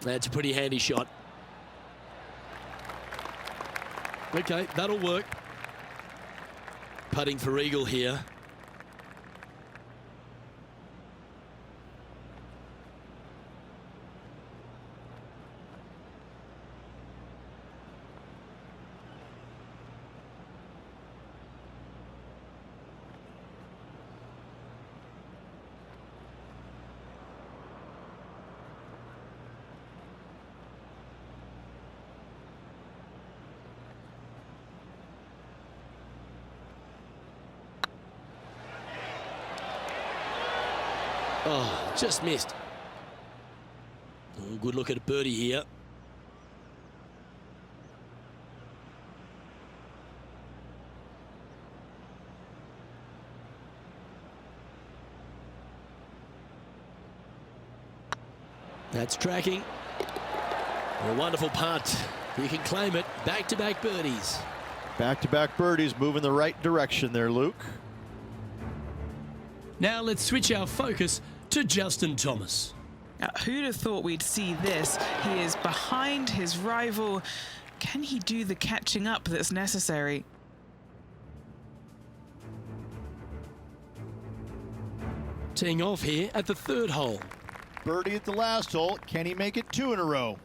That's a pretty handy shot. Okay, that'll work. Putting for eagle here. Oh, just missed. Oh, good look at a birdie here. That's tracking. A wonderful putt. You can claim it. Back-to-back birdies. Back-to-back birdies, moving the right direction there, Luke. Now let's switch our focus to Justin Thomas. Now, who'd have thought we'd see this? He is behind his rival. Can he do the catching up that's necessary? Teeing off here at the third hole. Birdie at the last hole. Can he make it 2 in a row?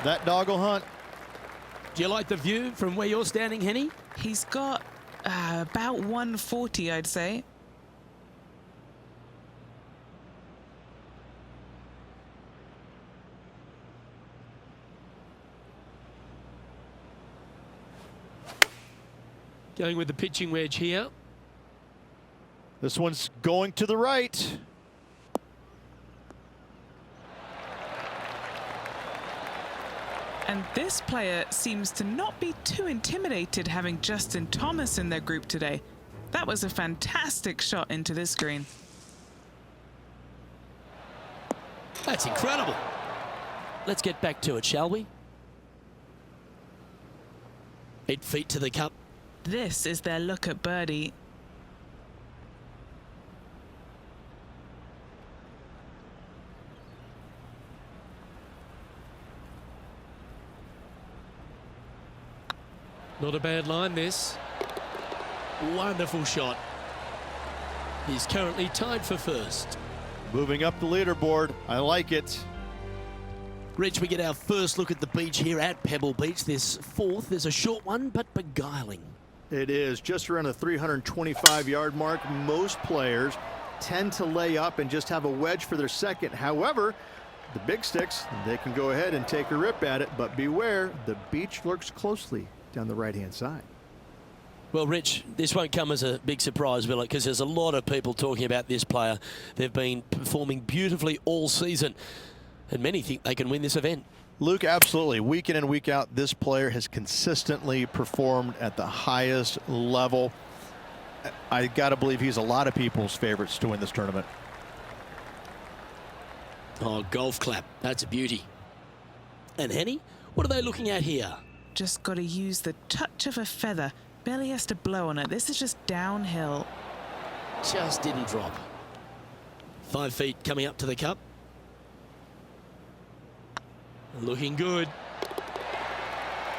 That dog will hunt. Do you like the view from where you're standing, Henny? He's got about 140, I'd say. Going with the pitching wedge here. This one's going to the right. And this player seems to not be too intimidated having Justin Thomas in their group today. That was a fantastic shot into this green. That's incredible. Let's get back to it, shall we? 8 feet to the cup. This is their look at birdie. Not a bad line, this. Wonderful shot. He's currently tied for first. Moving up the leaderboard. I like it. Rich, we get our first look at the beach here at Pebble Beach. This fourth is a short one, but beguiling. It is just around the 325-yard mark. Most players tend to lay up and just have a wedge for their second. However, the big sticks, they can go ahead and take a rip at it, but beware, the beach lurks closely down the right-hand side. Well, Rich, this won't come as a big surprise, will it? Because there's a lot of people talking about this player. They've been performing beautifully all season, and many think they can win this event. Luke, absolutely. Week in and week out, this player has consistently performed at the highest level. I got to believe he's a lot of people's favorites to win this tournament. Oh, golf clap. That's a beauty. And Henny, what are they looking at here? Just got to use the touch of a feather. Barely has to blow on it. This is just downhill. Just didn't drop. 5 feet coming up to the cup. Looking good.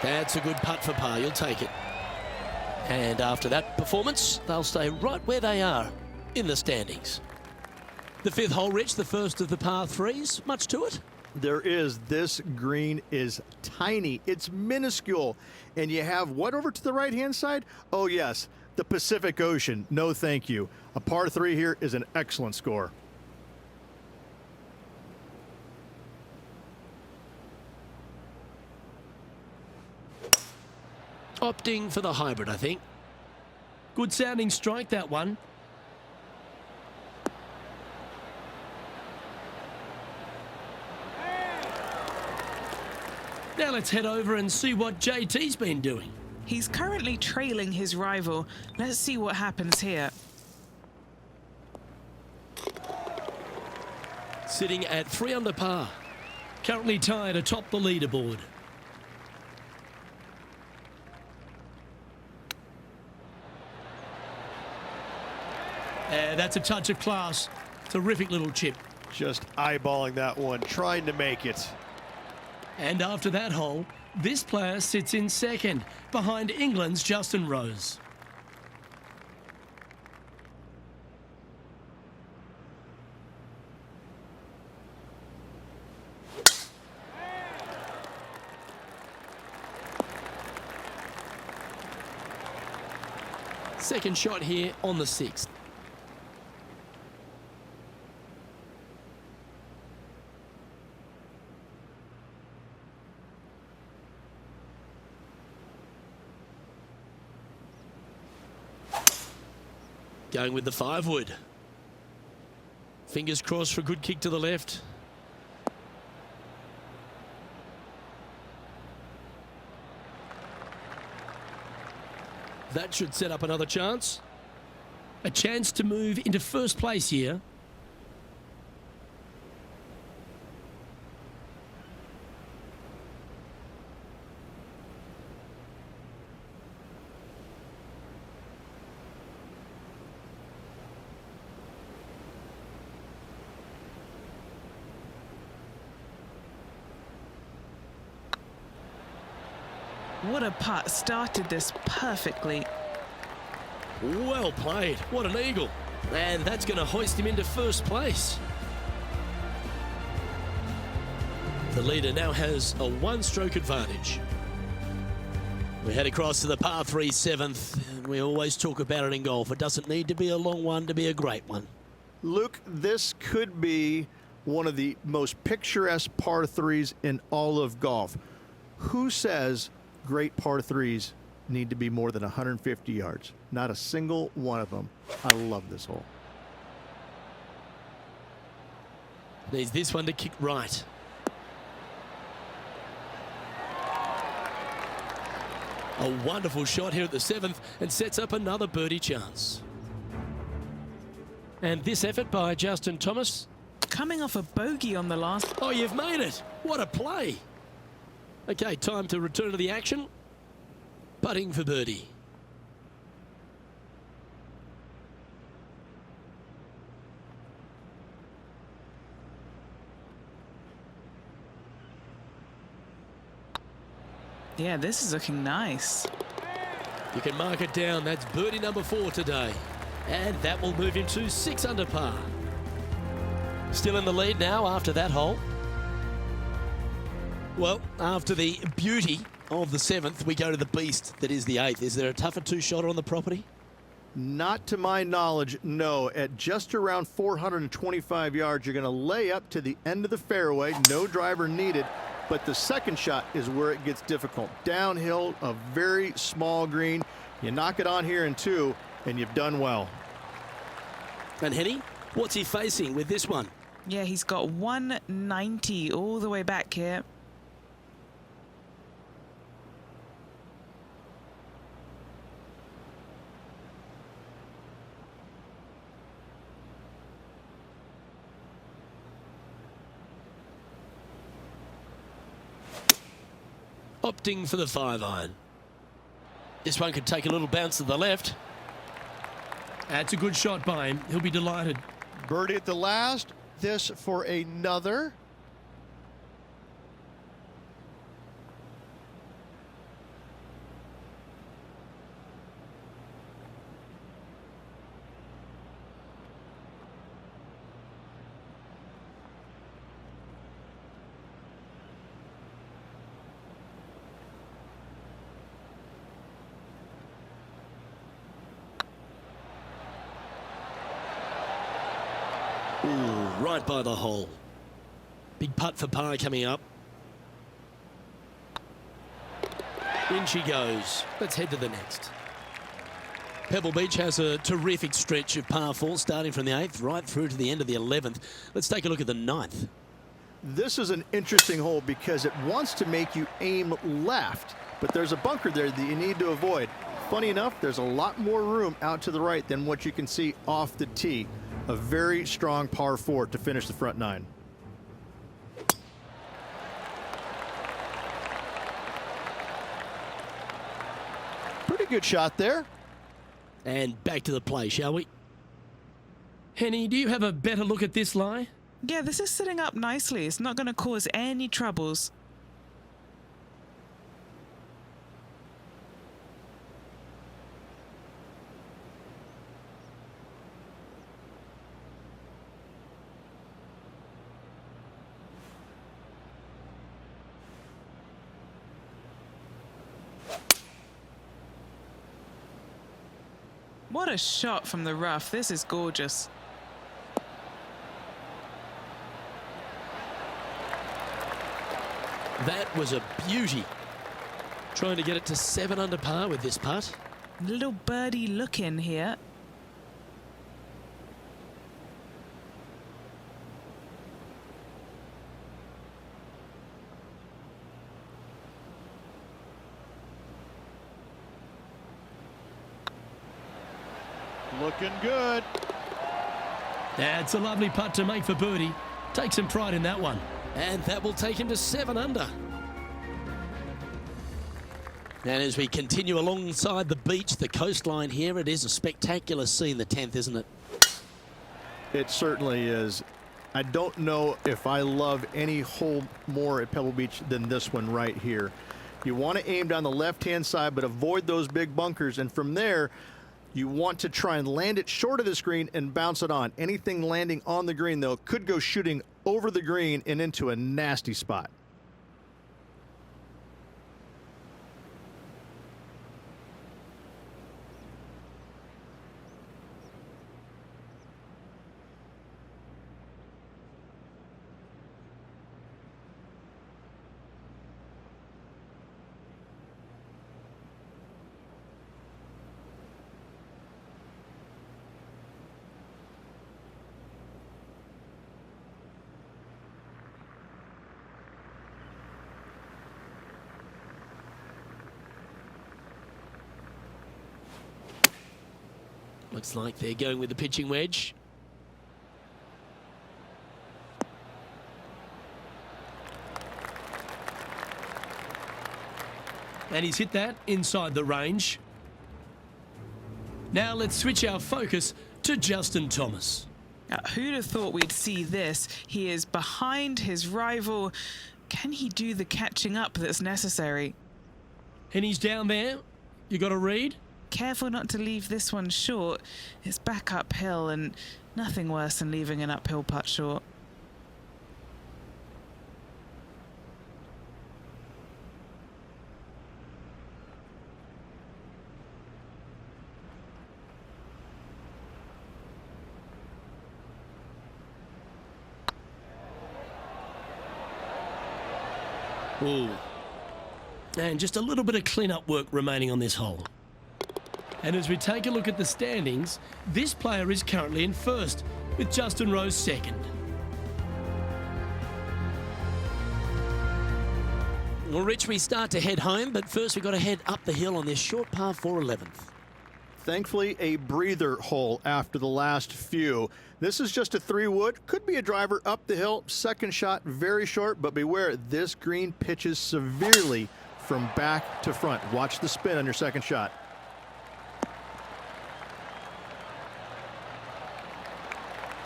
That's a good putt for par. You'll take it. And after that performance, they'll stay right where they are in the standings. The fifth hole, Rich, the first of the par threes. Much to it? There is. This green is tiny. It's minuscule. And you have what over to the right-hand side? Oh, yes, the Pacific Ocean. No, thank you. A par 3 here is an excellent score. Opting for the hybrid, I think. Good sounding strike, that one. Now let's head over and see what JT's been doing. He's currently trailing his rival. Let's see what happens here. sitting at 3 under par. Currently tied atop the leaderboard. That's a touch of class. Terrific little chip. Just eyeballing that one, trying to make it. And after that hole, this player sits in second, behind England's Justin Rose. Second shot here on the 6th. Going with the 5-wood. Fingers crossed for a good kick to the left. That should set up another chance. A chance to move into first place here. What a putt. Started this perfectly. Well played. What an eagle. And that's going to hoist him into first place. The leader now has a 1-stroke advantage. We head across to the par 3 7th. And we always talk about it in golf. It doesn't need to be a long one to be a great one. Luke, this could be one of the most picturesque par 3s in all of golf. Who says great par 3s need to be more than 150 yards? Not a single one of them. I love this hole. Needs this one to kick right. A wonderful shot here at the 7th and sets up another birdie chance. And this effort by Justin Thomas. Coming off a bogey on the last. Oh, you've made it. What a play. Okay, time to return to the action. Putting for birdie. Yeah, this is looking nice. You can mark it down. That's birdie number 4 today. And that will move him to 6 under par. Still in the lead now after that hole. Well, after the beauty of the 7th, we go to the beast that is the 8th. Is there a tougher 2-shotter on the property? Not to my knowledge, no. At just around 425 yards, you're going to lay up to the end of the fairway. No driver needed. But the second shot is where it gets difficult. Downhill, a very small green. You knock it on here in 2, and you've done well. And Henny, what's he facing with this one? Yeah, he's got 190 all the way back here. Opting for the 5-iron. This one could take a little bounce to the left. That's a good shot by him. He'll be delighted. Birdie at the last. This for another. Ooh, right by the hole. Big putt for par coming up. In she goes. Let's head to the next. Pebble Beach has a terrific stretch of par 4 starting from the 8th right through to the end of the 11th. Let's take a look at the 9th. This is an interesting hole because it wants to make you aim left, but there's a bunker there that you need to avoid. Funny enough, there's a lot more room out to the right than what you can see off the tee. A very strong par 4 to finish the front 9. good shot there. And back to the play, shall we? Henny, do you have a better look at this lie? Yeah, this is sitting up nicely. It's not going to cause any troubles. What a shot from the rough. This is gorgeous. That was a beauty. Trying to get it to 7 under par with this putt. Little birdie look in here. Looking good. That's a lovely putt to make for birdie. Take some pride in that one. And that will take him to 7 under. And as we continue alongside the beach, the coastline here, it is a spectacular scene, the 10th, isn't it? It certainly is. I don't know if I love any hole more at Pebble Beach than this one right here. You want to aim down the left-hand side, but avoid those big bunkers. And from there, you want to try and land it short of the green and bounce it on. Anything landing on the green, though, could go shooting over the green and into a nasty spot. Looks like they're going with the pitching wedge. And he's hit that inside the range. Now let's switch our focus to Justin Thomas. Who'd have thought we'd see this? He is behind his rival. Can he do the catching up that's necessary? And he's down there. You got a read? Careful not to leave this one short. It's back uphill, and nothing worse than leaving an uphill putt short. Ooh. And just a little bit of clean-up work remaining on this hole. And as we take a look at the standings, this player is currently in first, with Justin Rose second. Well, Rich, we start to head home, but first we've got to head up the hill on this short par 4 11th. Thankfully, a breather hole after the last few. This is just a 3-wood. Could be a driver up the hill. Second shot, very short, but beware, this green pitches severely from back to front. Watch the spin on your second shot.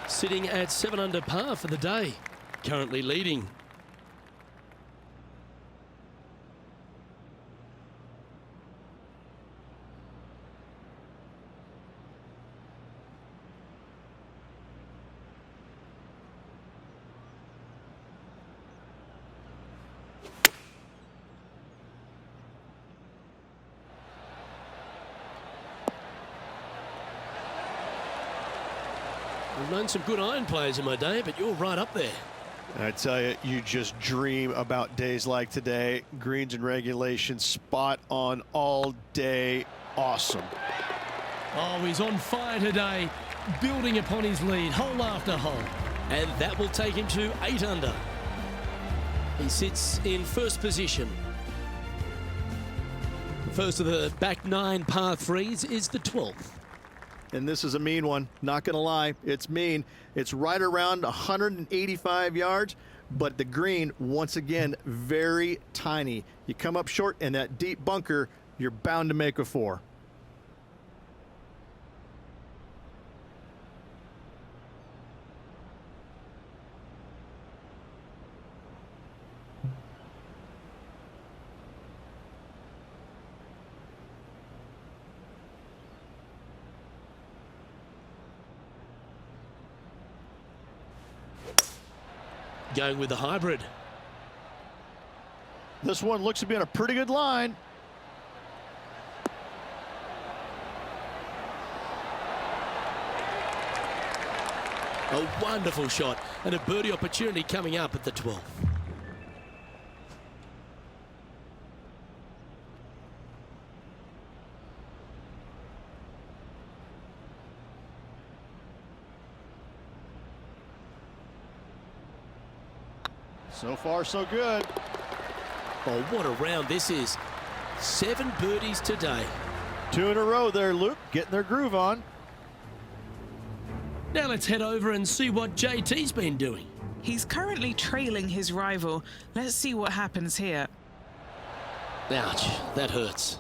Sitting at 7 under par for the day, currently leading. I've known some good iron players in my day, but you're right up there. I tell you, you just dream about days like today. Greens and regulation, spot on all day. Awesome. Oh, he's on fire today, building upon his lead, hole after hole. And that will take him to 8 under. He sits in first position. The first of the back 9 par 3s is the 12th. And this is a mean one, not gonna lie, it's mean. It's right around 185 yards, but the green, once again, very tiny. You come up short in that deep bunker, you're bound to make a 4. Going with the hybrid. This one looks to be on a pretty good line. A wonderful shot and a birdie opportunity coming up at the 12th. So far, so good. Oh, what a round this is. 7 birdies today. 2 in a row there, Luke. Getting their groove on. Now let's head over and see what JT's been doing. He's currently trailing his rival. Let's see what happens here. Ouch, that hurts.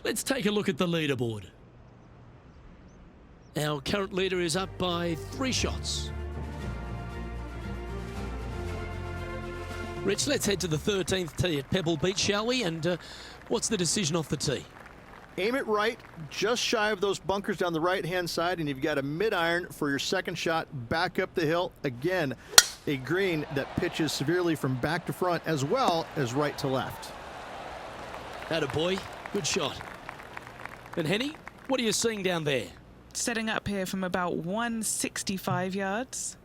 Let's take a look at the leaderboard. Our current leader is up by 3 shots. Rich, let's head to the 13th tee at Pebble Beach, shall we? And what's the decision off the tee? Aim it right, just shy of those bunkers down the right-hand side, and you've got a mid-iron for your second shot back up the hill. Again, a green that pitches severely from back to front as well as right to left. Attaboy, good shot. And Henny, what are you seeing down there? Setting up here from about 165 yards.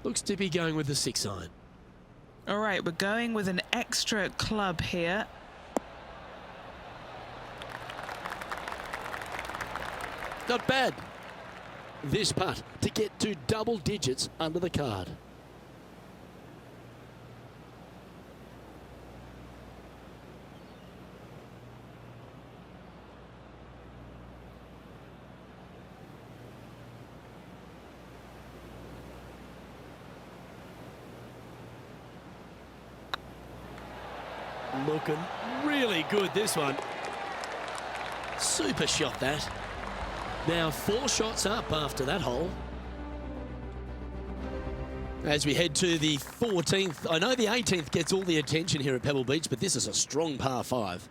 Looks to be going with the 6-iron. All right, we're going with an extra club here. Not bad. This putt to get to double digits under the card. Looking really good, this one. Super shot, that. Now 4 shots up after that hole. As we head to the 14th, I know the 18th gets all the attention here at Pebble Beach, but this is a strong par 5.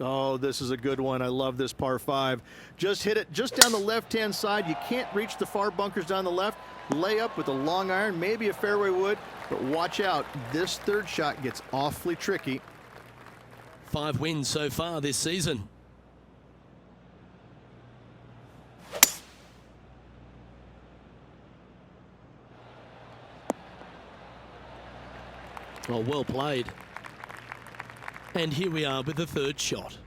Oh, this is a good one. I love this par 5. Just hit it just down the left-hand side. You can't reach the far bunkers down the left. Lay up with a long iron, maybe a fairway wood, but watch out. This third shot gets awfully tricky. 5 wins so far this season. Oh, well played. And here we are with the 3rd shot.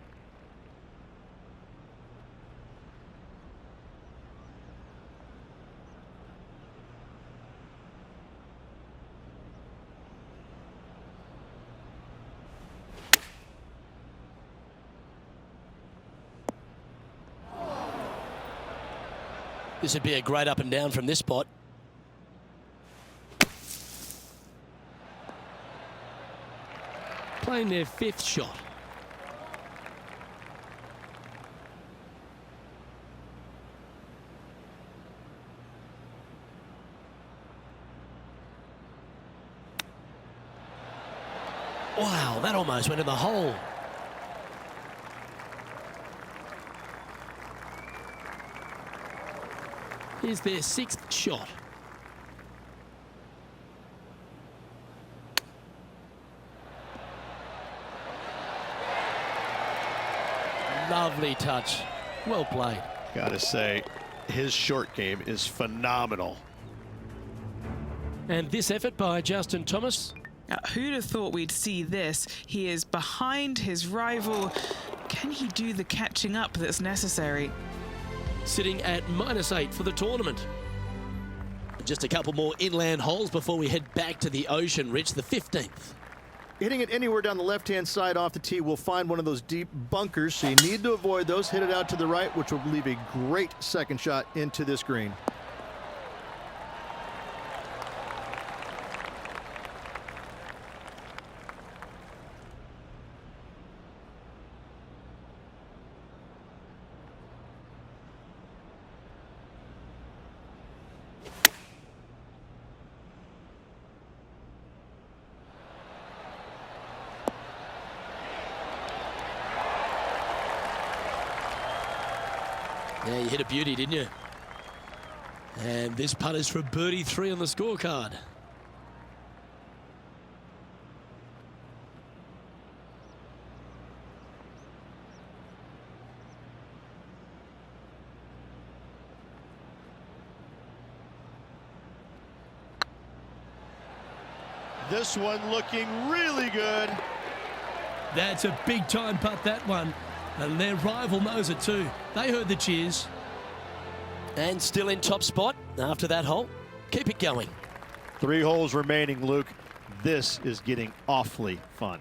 This would be a great up and down from this spot. Playing their 5th shot. Wow, that almost went in the hole. Here's their 6th shot. Lovely touch. Well played. Gotta say, his short game is phenomenal. And this effort by Justin Thomas. Who'd have thought we'd see this? He is behind his rival. Can he do the catching up that's necessary? Sitting at -8 for the tournament. Just a couple more inland holes before we head back to the ocean, Rich, the 15th. Hitting it anywhere down the left-hand side off the tee will find one of those deep bunkers, so you need to avoid those. Hit it out to the right, which will leave a great second shot into this green. Yeah, you hit a beauty, didn't you? And this putt is for birdie 3 on the scorecard. This one looking really good. That's a big time putt, that one. And their rival knows it too. They heard the cheers. And still in top spot after that hole. Keep it going. 3 holes remaining, Luke. This is getting awfully fun.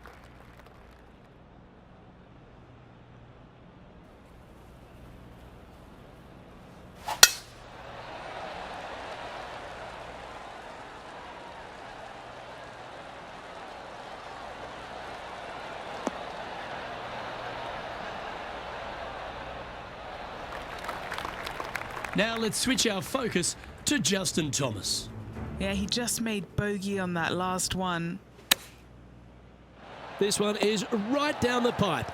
Now let's switch our focus to Justin Thomas. Yeah, he just made bogey on that last one. This one is right down the pipe.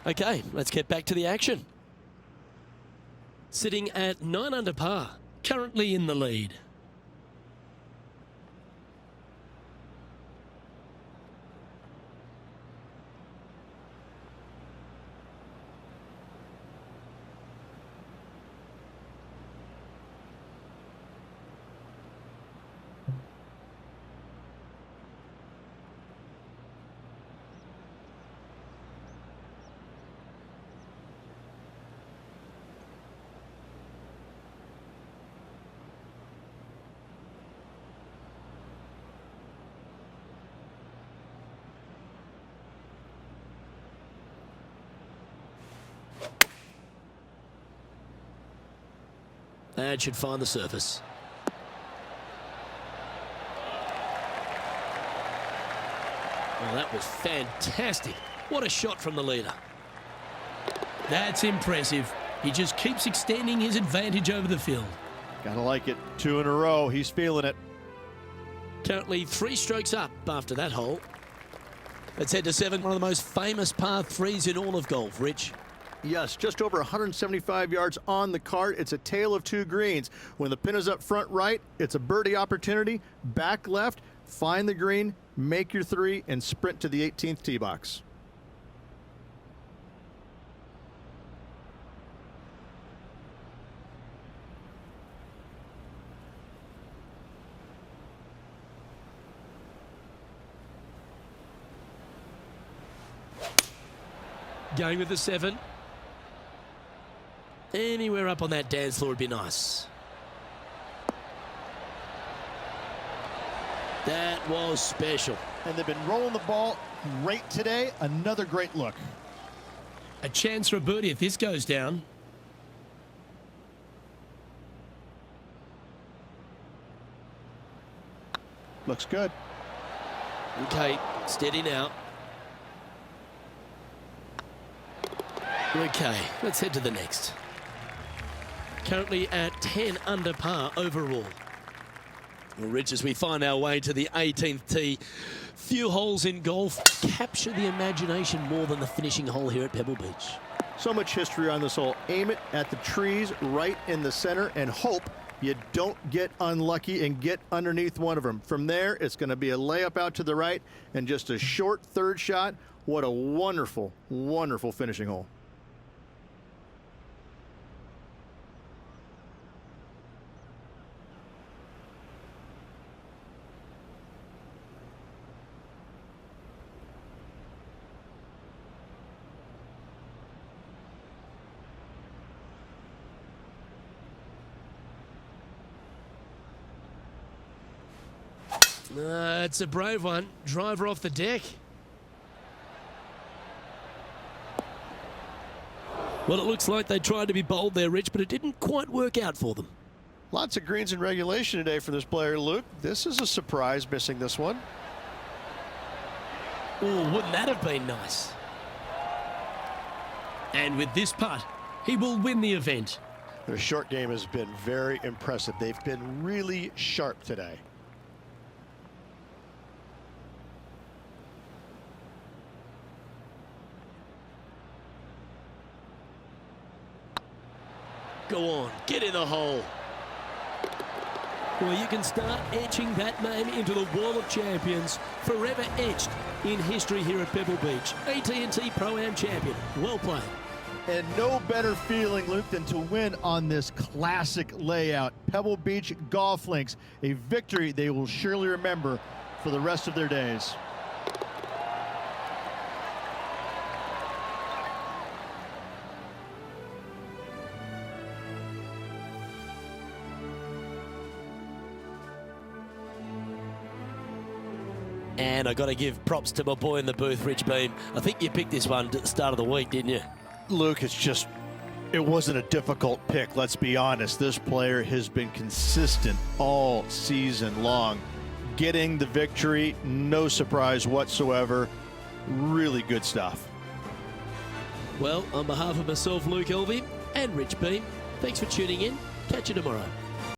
Okay, let's get back to the action. Sitting at 9 under par, currently in the lead. That should find the surface. Well, that was fantastic. What a shot from the leader. That's impressive. He just keeps extending his advantage over the field. Gotta like it. 2 in a row. He's feeling it. Currently 3 strokes up after that hole. Let's head to 7, one of the most famous par 3s in all of golf, Rich. Yes, just over 175 yards on the cart. It's a tale of 2 greens. When the pin is up front right, it's a birdie opportunity. Back left, find the green, make your 3, and sprint to the 18th tee box. Going with the 7. Anywhere up on that dance floor would be nice. That was special. And they've been rolling the ball great today. Another great look. A chance for a birdie if this goes down. Looks good. Okay, steady now. Okay, let's head to the next. Currently at 10 under par overall. Well, Rich, as we find our way to the 18th tee, few holes in golf capture the imagination more than the finishing hole here at Pebble Beach. So much history on this hole. Aim it at the trees right in the center and hope you don't get unlucky and get underneath one of them. From there, it's going to be a layup out to the right and just a short 3rd shot. What a wonderful, wonderful finishing hole. It's a brave one. Driver off the deck. Well, it looks like they tried to be bold there, Rich, but it didn't quite work out for them. Lots of greens in regulation today for this player, Luke. This is a surprise, missing this one. Oh, wouldn't that have been nice? And with this putt, he will win the event. Their short game has been very impressive. They've been really sharp today. Go on, get in the hole. Well, you can start etching that name into the wall of champions, forever etched in history here at Pebble Beach. AT&T Pro-Am champion. Well played. And no better feeling, Luke, than to win on this classic layout. Pebble Beach Golf Links, a victory they will surely remember for the rest of their days. And I got to give props to my boy in the booth, Rich Beam. I think you picked this one at the start of the week, didn't you? Luke, it wasn't a difficult pick, let's be honest. This player has been consistent all season long. Getting the victory, no surprise whatsoever. Really good stuff. Well, on behalf of myself, Luke Elvey, and Rich Beam, thanks for tuning in. Catch you tomorrow.